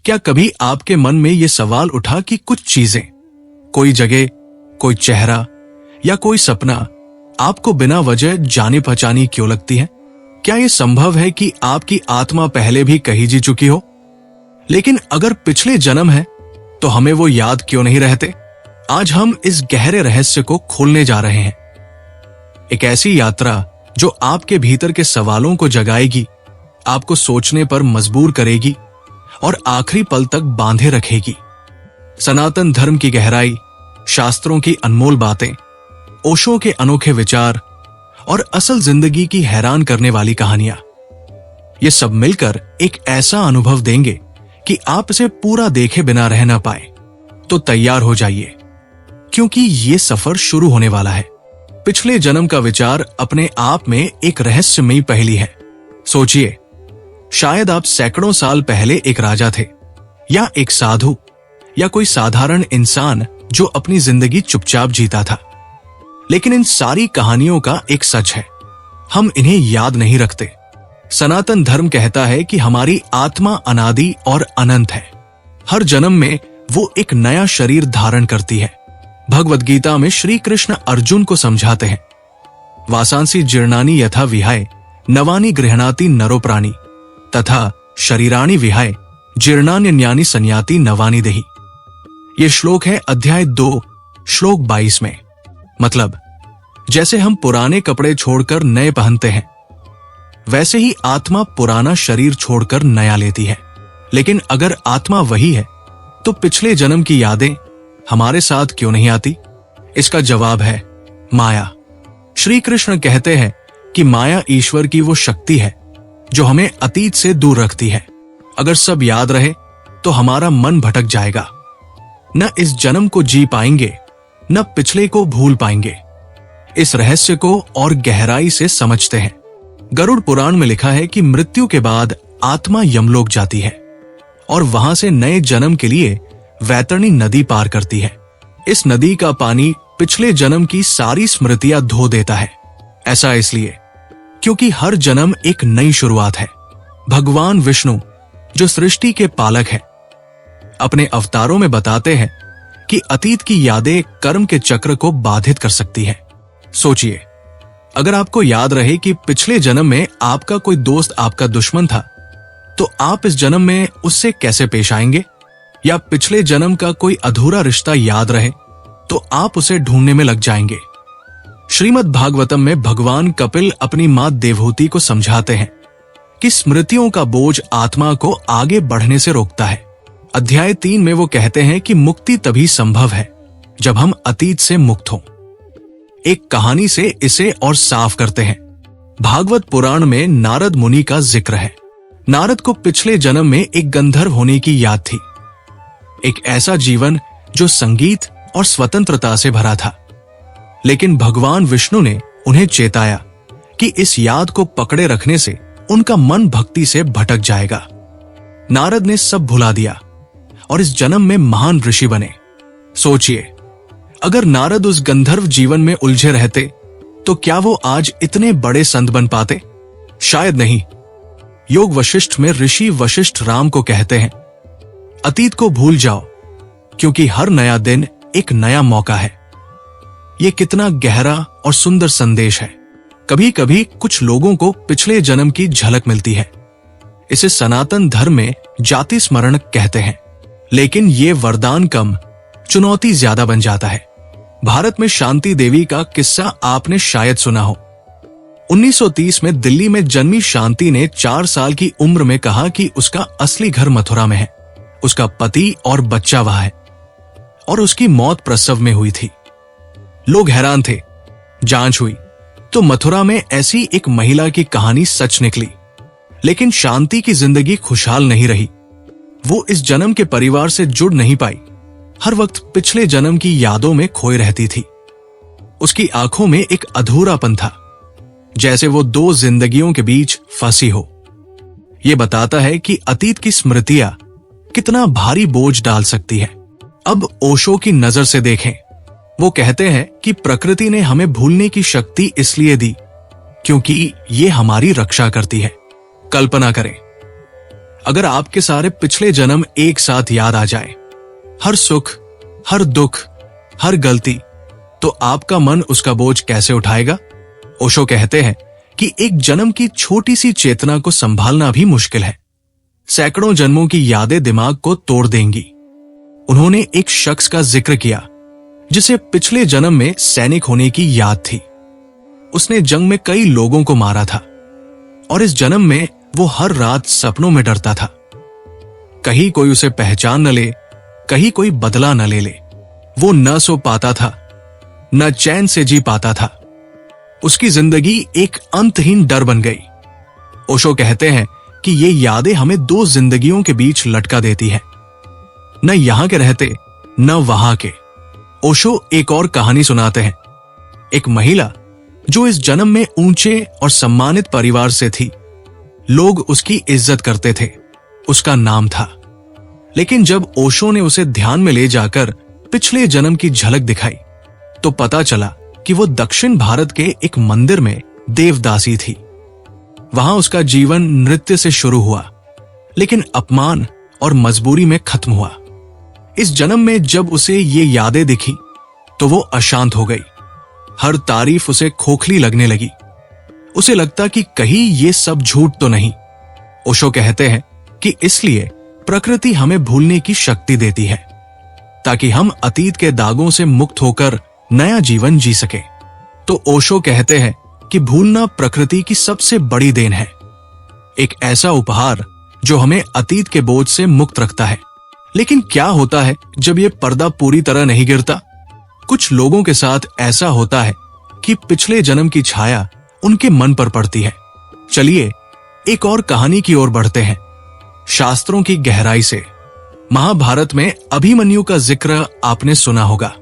क्या कभी आपके मन में ये सवाल उठा कि कुछ चीजें, कोई जगह, कोई चेहरा या कोई सपना आपको बिना वजह जाने पहचानी क्यों लगती है? क्या यह संभव है कि आपकी आत्मा पहले भी कहीं जी चुकी हो, लेकिन अगर पिछले जन्म है तो हमें वो याद क्यों नहीं रहते? आज हम इस गहरे रहस्य को खोलने जा रहे हैं। एक ऐसी यात्रा जो आपके भीतर के सवालों को जगाएगी, आपको सोचने पर मजबूर करेगी और आखिरी पल तक बांधे रखेगी। सनातन धर्म की गहराई, शास्त्रों की अनमोल बातें, ओशो के अनोखे विचार और असल जिंदगी की हैरान करने वाली कहानियां, ये सब मिलकर एक ऐसा अनुभव देंगे कि आप इसे पूरा देखे बिना रह ना पाए। तो तैयार हो जाइए, क्योंकि ये सफर शुरू होने वाला है। पिछले जन्म का विचार अपने आप में एक रहस्यमयी पहेली है। सोचिए, शायद आप सैकड़ों साल पहले एक राजा थे, या एक साधु, या कोई साधारण इंसान जो अपनी जिंदगी चुपचाप जीता था। लेकिन इन सारी कहानियों का एक सच है, हम इन्हें याद नहीं रखते। सनातन धर्म कहता है कि हमारी आत्मा अनादि और अनंत है। हर जन्म में वो एक नया शरीर धारण करती है। भगवद गीता में श्री कृष्ण अर्जुन को समझाते हैं, वासांसी जीर्णानि यथा विहाय नवानि गृह्णाति नरो प्राणी तथा शरीराणि विहाय जीर्णान्यन्यानि संयाति नवानि देहि। ये श्लोक है अध्याय 2 श्लोक 22 में। मतलब, जैसे हम पुराने कपड़े छोड़कर नए पहनते हैं, वैसे ही आत्मा पुराना शरीर छोड़कर नया लेती है। लेकिन अगर आत्मा वही है तो पिछले जन्म की यादें हमारे साथ क्यों नहीं आती? इसका जवाब है माया। श्री कृष्ण कहते हैं कि माया ईश्वर की वो शक्ति है जो हमें अतीत से दूर रखती है। अगर सब याद रहे तो हमारा मन भटक जाएगा, न इस जन्म को जी पाएंगे, न पिछले को भूल पाएंगे। इस रहस्य को और गहराई से समझते हैं। गरुड़ पुराण में लिखा है कि मृत्यु के बाद आत्मा यमलोक जाती है और वहां से नए जन्म के लिए वैतरणी नदी पार करती है। इस नदी का पानी पिछले जन्म की सारी स्मृतियां धो देता है। ऐसा इसलिए क्योंकि हर जन्म एक नई शुरुआत है। भगवान विष्णु, जो सृष्टि के पालक हैं, अपने अवतारों में बताते हैं कि अतीत की यादें कर्म के चक्र को बाधित कर सकती है। सोचिए, अगर आपको याद रहे कि पिछले जन्म में आपका कोई दोस्त आपका दुश्मन था, तो आप इस जन्म में उससे कैसे पेश आएंगे? या पिछले जन्म का कोई अधूरा रिश्ता याद रहे तो आप उसे ढूंढने में लग जाएंगे। श्रीमद् भागवतम में भगवान कपिल अपनी मां देवहूति को समझाते हैं कि स्मृतियों का बोझ आत्मा को आगे बढ़ने से रोकता है। अध्याय 3 में वो कहते हैं कि मुक्ति तभी संभव है जब हम अतीत से मुक्त हों। एक कहानी से इसे और साफ करते हैं। भागवत पुराण में नारद मुनि का जिक्र है। नारद को पिछले जन्म में एक गंधर्व होने की याद थी, एक ऐसा जीवन जो संगीत और स्वतंत्रता से भरा था। लेकिन भगवान विष्णु ने उन्हें चेताया कि इस याद को पकड़े रखने से उनका मन भक्ति से भटक जाएगा। नारद ने सब भुला दिया और इस जन्म में महान ऋषि बने। सोचिए, अगर नारद उस गंधर्व जीवन में उलझे रहते तो क्या वो आज इतने बड़े संत बन पाते? शायद नहीं। योग वशिष्ठ में ऋषि वशिष्ठ राम को कहते हैं, अतीत को भूल जाओ, क्योंकि हर नया दिन एक नया मौका है। यह कितना गहरा और सुंदर संदेश है। कभी कभी कुछ लोगों को पिछले जन्म की झलक मिलती है। इसे सनातन धर्म में जाति स्मरण कहते हैं। लेकिन ये वरदान कम, चुनौती ज्यादा बन जाता है। भारत में शांति देवी का किस्सा आपने शायद सुना हो। 1930 में दिल्ली में जन्मी शांति ने 4 साल की उम्र में कहा कि उसका असली घर मथुरा में है। उसका पति और बच्चा वहां है और उसकी मौत प्रसव में हुई थी। लोग हैरान थे। जांच हुई तो मथुरा में ऐसी एक महिला की कहानी सच निकली। लेकिन शांति की जिंदगी खुशहाल नहीं रही। वो इस जन्म के परिवार से जुड़ नहीं पाई। हर वक्त पिछले जन्म की यादों में खोई रहती थी। उसकी आंखों में एक अधूरापन था, जैसे वो 2 जिंदगियों के बीच फंसी हो। ये बताता है कि अतीत की स्मृतियां कितना भारी बोझ डाल सकती है। अब ओशो की नजर से देखें। वो कहते हैं कि प्रकृति ने हमें भूलने की शक्ति इसलिए दी क्योंकि ये हमारी रक्षा करती है। कल्पना करें, अगर आपके सारे पिछले जन्म एक साथ याद आ जाए, हर सुख, हर दुख, हर गलती, तो आपका मन उसका बोझ कैसे उठाएगा? ओशो कहते हैं कि एक जन्म की छोटी सी चेतना को संभालना भी मुश्किल है। सैकड़ों जन्मों की यादें दिमाग को तोड़ देंगी। उन्होंने एक शख्स का जिक्र किया जिसे पिछले जन्म में सैनिक होने की याद थी। उसने जंग में कई लोगों को मारा था और इस जन्म में वो हर रात सपनों में डरता था। कहीं कोई उसे पहचान न ले, कहीं कोई बदला न ले ले। वो न सो पाता था, न चैन से जी पाता था। उसकी जिंदगी एक अंतहीन डर बन गई। ओशो कहते हैं कि ये यादें हमें दो जिंदगियों के बीच लटका देती हैं, न यहां के रहते न वहां के। ओशो एक और कहानी सुनाते हैं। एक महिला जो इस जन्म में ऊंचे और सम्मानित परिवार से थी, लोग उसकी इज्जत करते थे, उसका नाम था। लेकिन जब ओशो ने उसे ध्यान में ले जाकर पिछले जन्म की झलक दिखाई तो पता चला कि वो दक्षिण भारत के एक मंदिर में देवदासी थी। वहां उसका जीवन नृत्य से शुरू हुआ, लेकिन अपमान और मजबूरी में खत्म हुआ। इस जन्म में जब उसे ये यादें दिखी तो वो अशांत हो गई। हर तारीफ उसे खोखली लगने लगी। उसे लगता कि कहीं ये सब झूठ तो नहीं। ओशो कहते हैं कि इसलिए प्रकृति हमें भूलने की शक्ति देती है, ताकि हम अतीत के दागों से मुक्त होकर नया जीवन जी सके। तो ओशो कहते हैं कि भूलना प्रकृति की सबसे बड़ी देन है, एक ऐसा उपहार जो हमें अतीत के बोझ से मुक्त रखता है। लेकिन क्या होता है जब ये पर्दा पूरी तरह नहीं गिरता? कुछ लोगों के साथ ऐसा होता है कि पिछले जन्म की छाया उनके मन पर पड़ती है। चलिए एक और कहानी की ओर बढ़ते हैं। शास्त्रों की गहराई से महाभारत में अभिमन्यु का जिक्र आपने सुना होगा।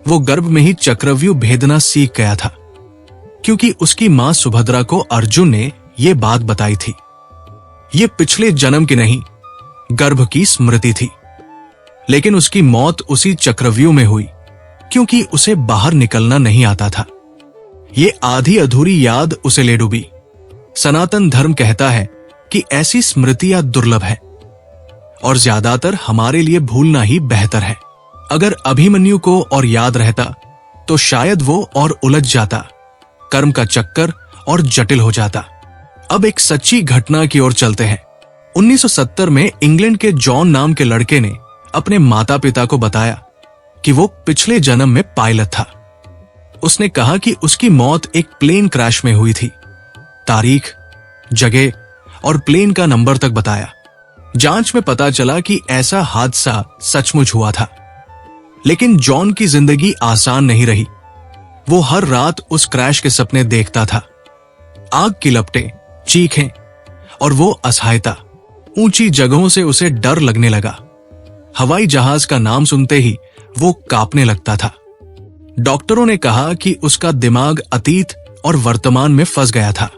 वो गर्भ में ही चक्रव्यूह भेदना सीख गया था, क्योंकि उसकी मां सुभद्रा को अर्जुन ने ये बात बताई थी। ये पिछले जन्म की नहीं, गर्भ की स्मृति थी। लेकिन उसकी मौत उसी चक्रव्यूह में हुई, क्योंकि उसे बाहर निकलना नहीं आता था। ये आधी अधूरी याद उसे ले डूबी। सनातन धर्म कहता है कि ऐसी स्मृतियां दुर्लभ है और ज्यादातर हमारे लिए भूलना ही बेहतर है। अगर अभिमन्यु को और याद रहता तो शायद वो और उलझ जाता, कर्म का चक्कर और जटिल हो जाता। अब एक सच्ची घटना की ओर चलते हैं। 1970 में इंग्लैंड के जॉन नाम के लड़के ने अपने माता पिता को बताया कि वो पिछले जन्म में पायलट था। उसने कहा कि उसकी मौत एक प्लेन क्रैश में हुई थी। तारीख, जगह और प्लेन का नंबर तक बताया। जांच में पता चला कि ऐसा हादसा सचमुच हुआ था। लेकिन जॉन की जिंदगी आसान नहीं रही। वो हर रात उस क्रैश के सपने देखता था। आग की लपटें, चीखें और वो असहायता। ऊंची जगहों से उसे डर लगने लगा। हवाई जहाज का नाम सुनते ही वो कांपने लगता था। डॉक्टरों ने कहा कि उसका दिमाग अतीत और वर्तमान में फंस गया था।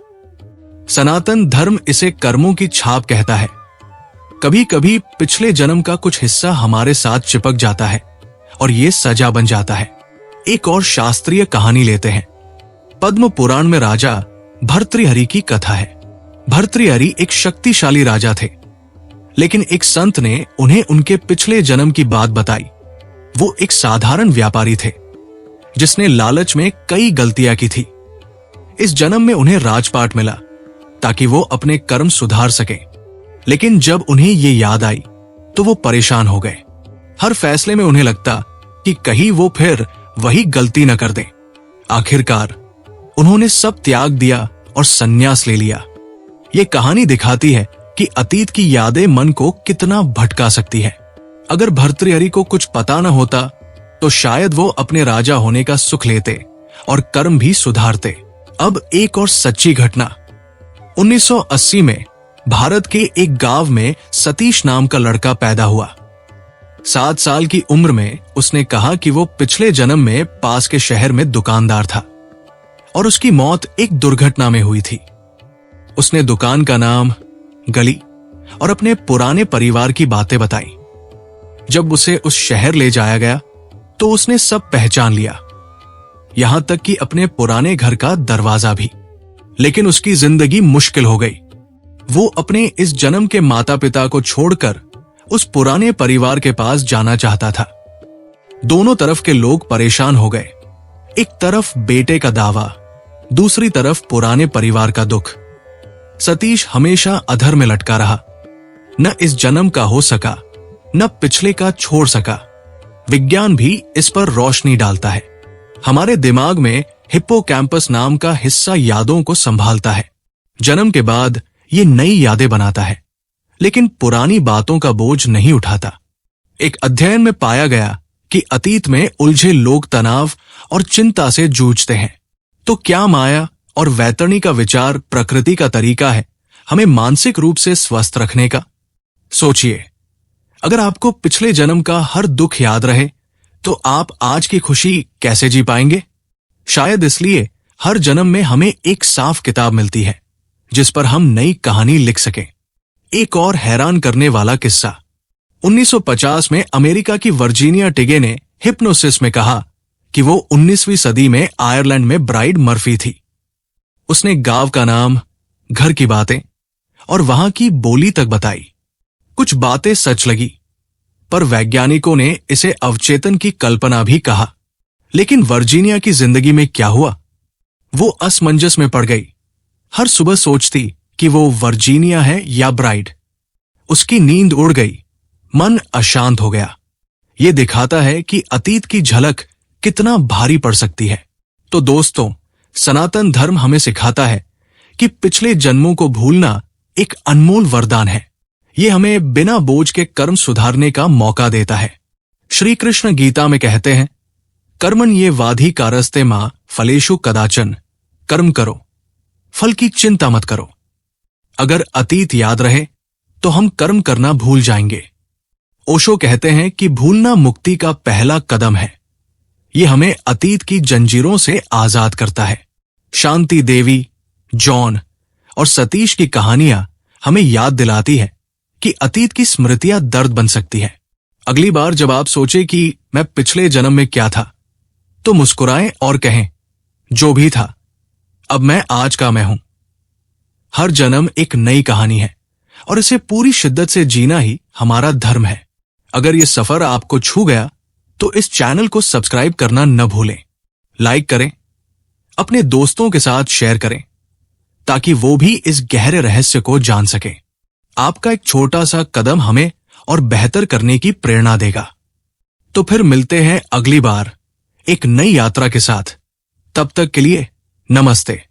सनातन धर्म इसे कर्मों की छाप कहता है। कभी कभी पिछले जन्म का कुछ हिस्सा हमारे साथ चिपक जाता है और ये सजा बन जाता है। एक और शास्त्रीय कहानी लेते हैं। पद्म पुराण में राजा भर्तृहरि की कथा है। भर्तृहरि एक शक्तिशाली राजा थे, लेकिन एक संत ने उन्हें उनके पिछले जन्म की बात बताई। वो एक साधारण व्यापारी थे जिसने लालच में कई गलतियां की थी। इस जन्म में उन्हें राजपाट मिला ताकि वो अपने कर्म सुधार सके। लेकिन जब उन्हें ये याद आई तो वो परेशान हो गए। हर फैसले में उन्हें लगता कि कहीं वो फिर वही गलती न कर दें। आखिरकार उन्होंने सब त्याग दिया और संन्यास ले लिया। ये कहानी दिखाती है कि अतीत की यादें मन को कितना भटका सकती है। अगर भर्तृहरि को कुछ पता न होता तो शायद वो अपने राजा होने का सुख लेते और कर्म भी सुधारते। अब एक और सच्ची घटना। 1980 में भारत के एक गांव में सतीश नाम का लड़का पैदा हुआ। 7 साल की उम्र में उसने कहा कि वो पिछले जन्म में पास के शहर में दुकानदार था और उसकी मौत एक दुर्घटना में हुई थी। उसने दुकान का नाम, गली और अपने पुराने परिवार की बातें बताई। जब उसे उस शहर ले जाया गया तो उसने सब पहचान लिया, यहां तक कि अपने पुराने घर का दरवाजा भी। लेकिन उसकी जिंदगी मुश्किल हो गई। वो अपने इस जन्म के माता पिता को छोड़कर उस पुराने परिवार के पास जाना चाहता था। दोनों तरफ के लोग परेशान हो गए। एक तरफ बेटे का दावा, दूसरी तरफ पुराने परिवार का दुख। सतीश हमेशा अधर में लटका रहा। न इस जन्म का हो सका, न पिछले का छोड़ सका। विज्ञान भी इस पर रोशनी डालता है। हमारे दिमाग में हिप्पोकैम्पस नाम का हिस्सा यादों को संभालता है। जन्म के बाद ये नई यादें बनाता है, लेकिन पुरानी बातों का बोझ नहीं उठाता। एक अध्ययन में पाया गया कि अतीत में उलझे लोग तनाव और चिंता से जूझते हैं। तो क्या माया और वैतरणी का विचार प्रकृति का तरीका है हमें मानसिक रूप से स्वस्थ रखने का? सोचिए, अगर आपको पिछले जन्म का हर दुख याद रहे तो आप आज की खुशी कैसे जी पाएंगे? शायद इसलिए हर जन्म में हमें एक साफ किताब मिलती है जिस पर हम नई कहानी लिख सकें। एक और हैरान करने वाला किस्सा। 1950 में अमेरिका की वर्जीनिया टिगे ने हिप्नोसिस में कहा कि वो 19वीं सदी में आयरलैंड में ब्राइड मर्फी थी। उसने गांव का नाम, घर की बातें और वहां की बोली तक बताई। कुछ बातें सच लगी, पर वैज्ञानिकों ने इसे अवचेतन की कल्पना भी कहा। लेकिन वर्जीनिया की जिंदगी में क्या हुआ? वो असमंजस में पड़ गई। हर सुबह सोचती कि वो वर्जीनिया है या ब्राइड। उसकी नींद उड़ गई, मन अशांत हो गया। ये दिखाता है कि अतीत की झलक कितना भारी पड़ सकती है। तो दोस्तों, सनातन धर्म हमें सिखाता है कि पिछले जन्मों को भूलना एक अनमोल वरदान है। ये हमें बिना बोझ के कर्म सुधारने का मौका देता है। श्री कृष्ण गीता में कहते हैं, कर्मण ये वाधी कारस्ते मां फलेषु कदाचन। कर्म करो, फल की चिंता मत करो। अगर अतीत याद रहे तो हम कर्म करना भूल जाएंगे। ओशो कहते हैं कि भूलना मुक्ति का पहला कदम है। ये हमें अतीत की जंजीरों से आजाद करता है। शांति देवी, जॉन और सतीश की कहानियां हमें याद दिलाती है कि अतीत की स्मृतियां दर्द बन सकती है। अगली बार जब आप सोचे कि मैं पिछले जन्म में क्या था, तो मुस्कुराएं और कहें, जो भी था, अब मैं आज का मैं हूं। हर जन्म एक नई कहानी है और इसे पूरी शिद्दत से जीना ही हमारा धर्म है। अगर यह सफर आपको छू गया तो इस चैनल को सब्सक्राइब करना न भूलें। लाइक करें, अपने दोस्तों के साथ शेयर करें ताकि वो भी इस गहरे रहस्य को जान सकें। आपका एक छोटा सा कदम हमें और बेहतर करने की प्रेरणा देगा। तो फिर मिलते हैं अगली बार एक नई यात्रा के साथ। तब तक के लिए नमस्ते।